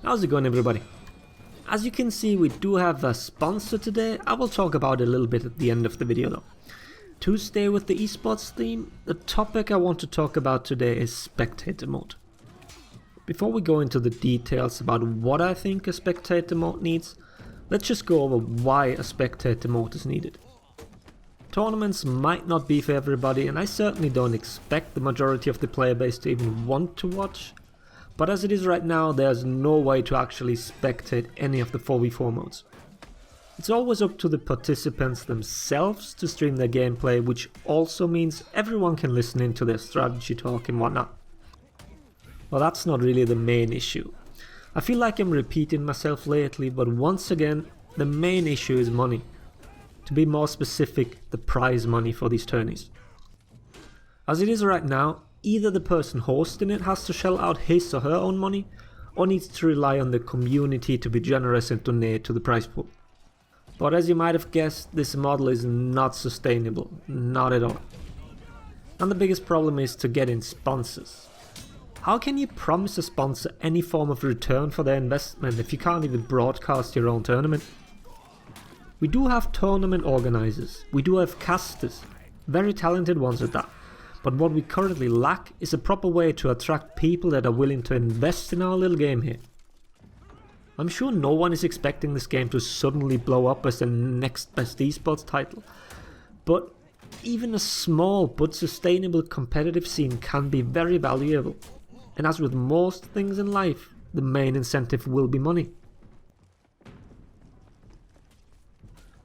How's it going, everybody? As you can see, we do have a sponsor today. I will talk about it a little bit at the end of the video though. To stay with the esports theme, the topic I want to talk about today is Spectator Mode. Before we go into the details about what I think a Spectator Mode needs, let's just go over why a Spectator Mode is needed. Tournaments might not be for everybody, and I certainly don't expect the majority of the player base to even want to watch, but as it is right now, there's no way to actually spectate any of the 4v4 modes. It's always up to the participants themselves to stream their gameplay, which also means everyone can listen into their strategy talk and whatnot. Well, that's not really the main issue. I feel like I'm repeating myself lately, but once again, the main issue is money. To be more specific, the prize money for these tourneys. As it is right now, either the person hosting it has to shell out his or her own money, or needs to rely on the community to be generous and donate to the prize pool. But as you might have guessed, this model is not sustainable, not at all. And the biggest problem is to get in sponsors. How can you promise a sponsor any form of return for their investment if you can't even broadcast your own tournament? We do have tournament organizers, we do have casters, very talented ones at that, but what we currently lack is a proper way to attract people that are willing to invest in our little game here. I'm sure no one is expecting this game to suddenly blow up as the next best esports title, but even a small but sustainable competitive scene can be very valuable, and as with most things in life, the main incentive will be money.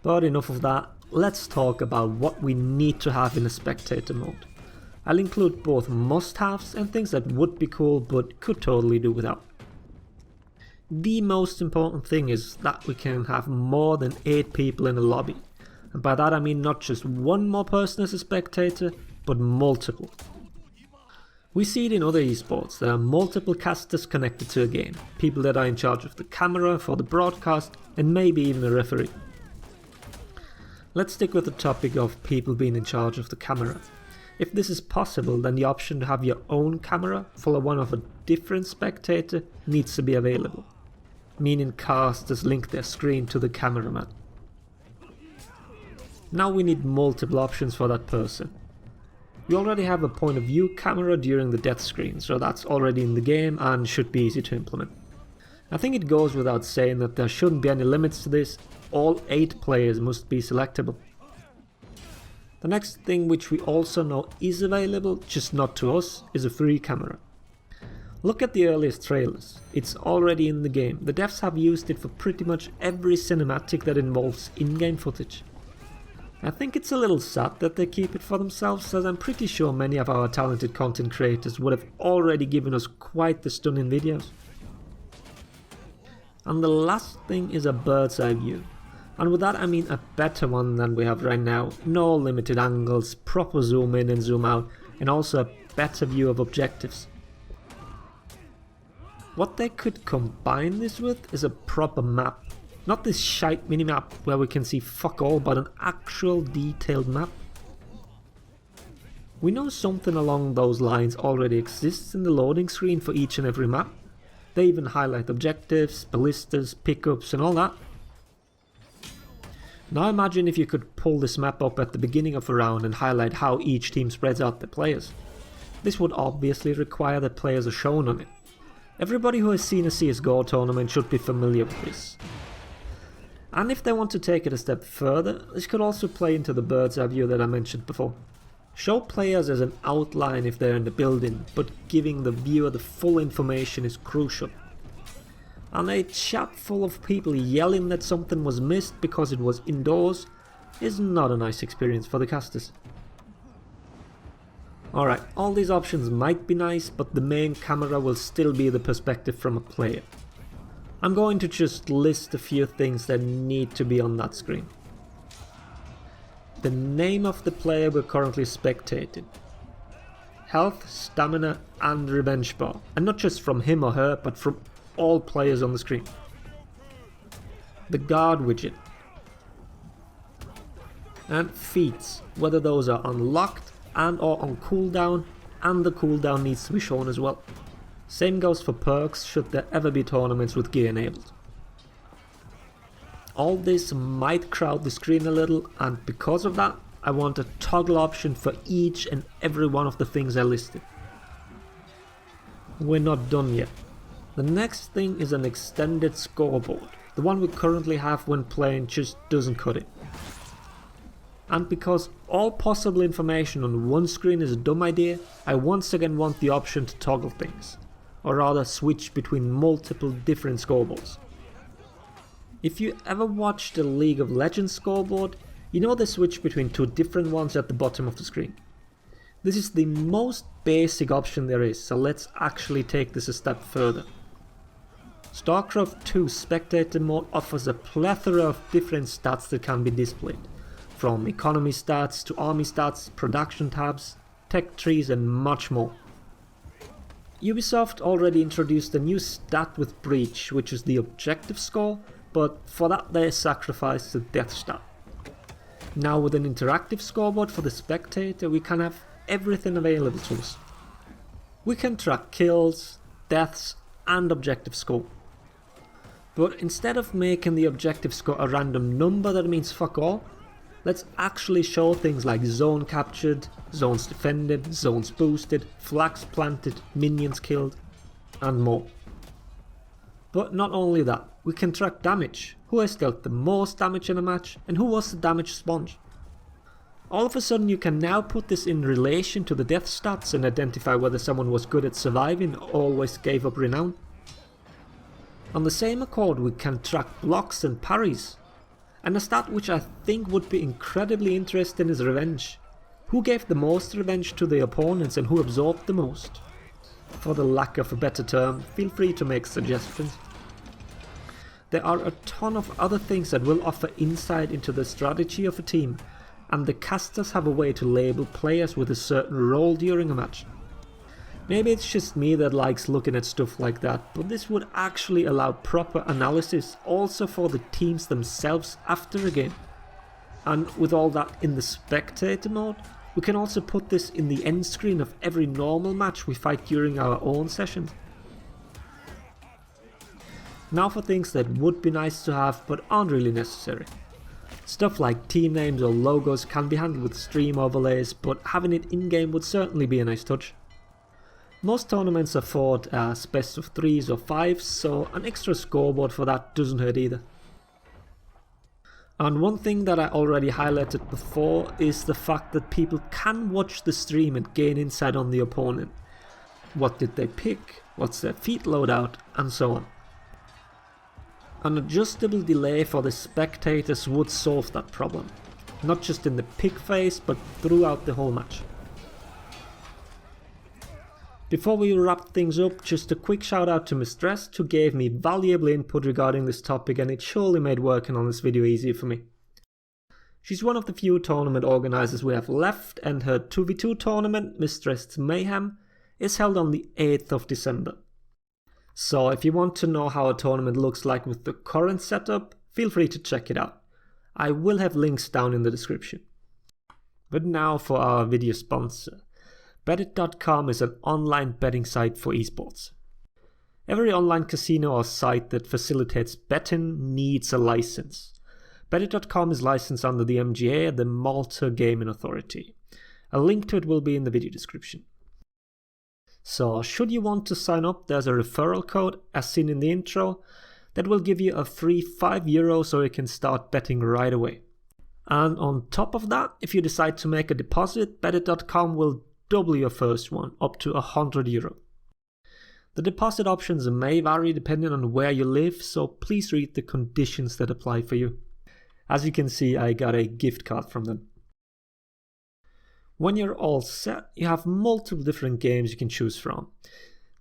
But enough of that, let's talk about what we need to have in a Spectator Mode. I'll include both must-haves and things that would be cool but could totally do without. The most important thing is that we can have more than 8 people in a lobby, and by that I mean not just one more person as a spectator, but multiple. We see it in other esports, there are multiple casters connected to a game, people that are in charge of the camera for the broadcast, and maybe even a referee. Let's stick with the topic of people being in charge of the camera. If this is possible, then the option to have your own camera follow one of a different spectator needs to be available, meaning casters link their screen to the cameraman. Now we need multiple options for that person. We already have a point of view camera during the death screen, so that's already in the game and should be easy to implement. I think it goes without saying that there shouldn't be any limits to this. All 8 players must be selectable. The next thing which we also know is available, just not to us, is a free camera. Look at the earliest trailers, it's already in the game. The devs have used it for pretty much every cinematic that involves in-game footage. I think it's a little sad that they keep it for themselves, as I'm pretty sure many of our talented content creators would have already given us quite the stunning videos. And the last thing is a bird's eye view. And with that I mean a better one than we have right now, no limited angles, proper zoom in and zoom out, and also a better view of objectives. What they could combine this with is a proper map, not this shite minimap where we can see fuck all, but an actual detailed map. We know something along those lines already exists in the loading screen for each and every map. They even highlight objectives, ballistas, pickups and all that. Now imagine if you could pull this map up at the beginning of a round and highlight how each team spreads out the players. This would obviously require that players are shown on it. Everybody who has seen a CSGO tournament should be familiar with this. And if they want to take it a step further, this could also play into the bird's eye view that I mentioned before. Show players as an outline if they're in the building, but giving the viewer the full information is crucial. And a chat full of people yelling that something was missed because it was indoors is not a nice experience for the casters. Alright, all these options might be nice, but the main camera will still be the perspective from a player. I'm going to just list a few things that need to be on that screen. The name of the player we're currently spectating. Health, stamina and revenge bar. And not just from him or her, but from all players on the screen. The guard widget. And feats, whether those are unlocked and or on cooldown, and the cooldown needs to be shown as well. Same goes for perks should there ever be tournaments with gear enabled. All this might crowd the screen a little, and because of that I want a toggle option for each and every one of the things I listed. We're not done yet. The next thing is an extended scoreboard. The one we currently have when playing just doesn't cut it. And because all possible information on one screen is a dumb idea, I once again want the option to toggle things, or rather switch between multiple different scoreboards. If you ever watched the League of Legends scoreboard, you know they switch between two different ones at the bottom of the screen. This is the most basic option there is, so let's actually take this a step further. StarCraft 2 Spectator Mode offers a plethora of different stats that can be displayed, from economy stats to army stats, production tabs, tech trees and much more. Ubisoft already introduced a new stat with Breach, which is the objective score, but for that they sacrificed the death stat. Now with an interactive scoreboard for the Spectator we can have everything available to us. We can track kills, deaths and objective score. But instead of making the objective score a random number that means fuck all, let's actually show things like zone captured, zones defended, zones boosted, flags planted, minions killed, and more. But not only that, we can track damage, who has dealt the most damage in a match and who was the damage sponge. All of a sudden you can now put this in relation to the death stats and identify whether someone was good at surviving or always gave up renown. On the same accord we can track blocks and parries. And a stat which I think would be incredibly interesting is revenge. Who gave the most revenge to the opponents and who absorbed the most? For the lack of a better term, feel free to make suggestions. There are a ton of other things that will offer insight into the strategy of a team, and the casters have a way to label players with a certain role during a match. Maybe it's just me that likes looking at stuff like that, but this would actually allow proper analysis also for the teams themselves after a game. And with all that in the Spectator mode, we can also put this in the end screen of every normal match we fight during our own sessions. Now for things that would be nice to have but aren't really necessary. Stuff like team names or logos can be handled with stream overlays, but having it in-game would certainly be a nice touch. Most tournaments are fought as best of 3s or 5s, so an extra scoreboard for that doesn't hurt either. And one thing that I already highlighted before is the fact that people can watch the stream and gain insight on the opponent. What did they pick, what's their feat loadout, and so on. An adjustable delay for the spectators would solve that problem, not just in the pick phase but throughout the whole match. Before we wrap things up, just a quick shout out to Mistress who gave me valuable input regarding this topic, and it surely made working on this video easier for me. She's one of the few tournament organisers we have left, and her 2v2 tournament, Mistress Mayhem, is held on the 8th of December. So if you want to know how a tournament looks like with the current setup, feel free to check it out. I will have links down in the description. But now for our video sponsor. Bettit.com is an online betting site for esports. Every online casino or site that facilitates betting needs a license. Bettit.com is licensed under the MGA, the Malta Gaming Authority. A link to it will be in the video description. So should you want to sign up, there's a referral code, as seen in the intro, that will give you a free €5 so you can start betting right away. And on top of that, if you decide to make a deposit, Bettit.com will double your first one, up to €100. The deposit options may vary depending on where you live, so please read the conditions that apply for you. As you can see, I got a gift card from them. When you're all set, you have multiple different games you can choose from.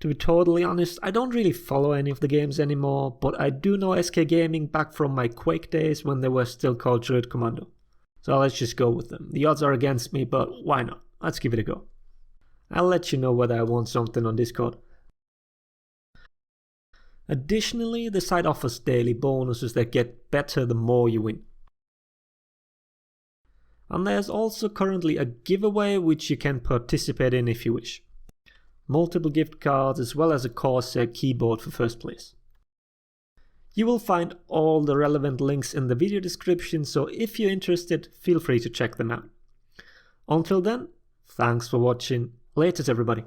To be totally honest, I don't really follow any of the games anymore, but I do know SK Gaming back from my Quake days when they were still called Druid Commando. So let's just go with them. The odds are against me, but why not? Let's give it a go. I'll let you know whether I want something on Discord. Additionally, the site offers daily bonuses that get better the more you win. And there's also currently a giveaway which you can participate in if you wish. multiple gift cards, as well as a Corsair keyboard for first place. You will find all the relevant links in the video description, so if you're interested, feel free to check them out. Until then, thanks for watching. Laters everybody.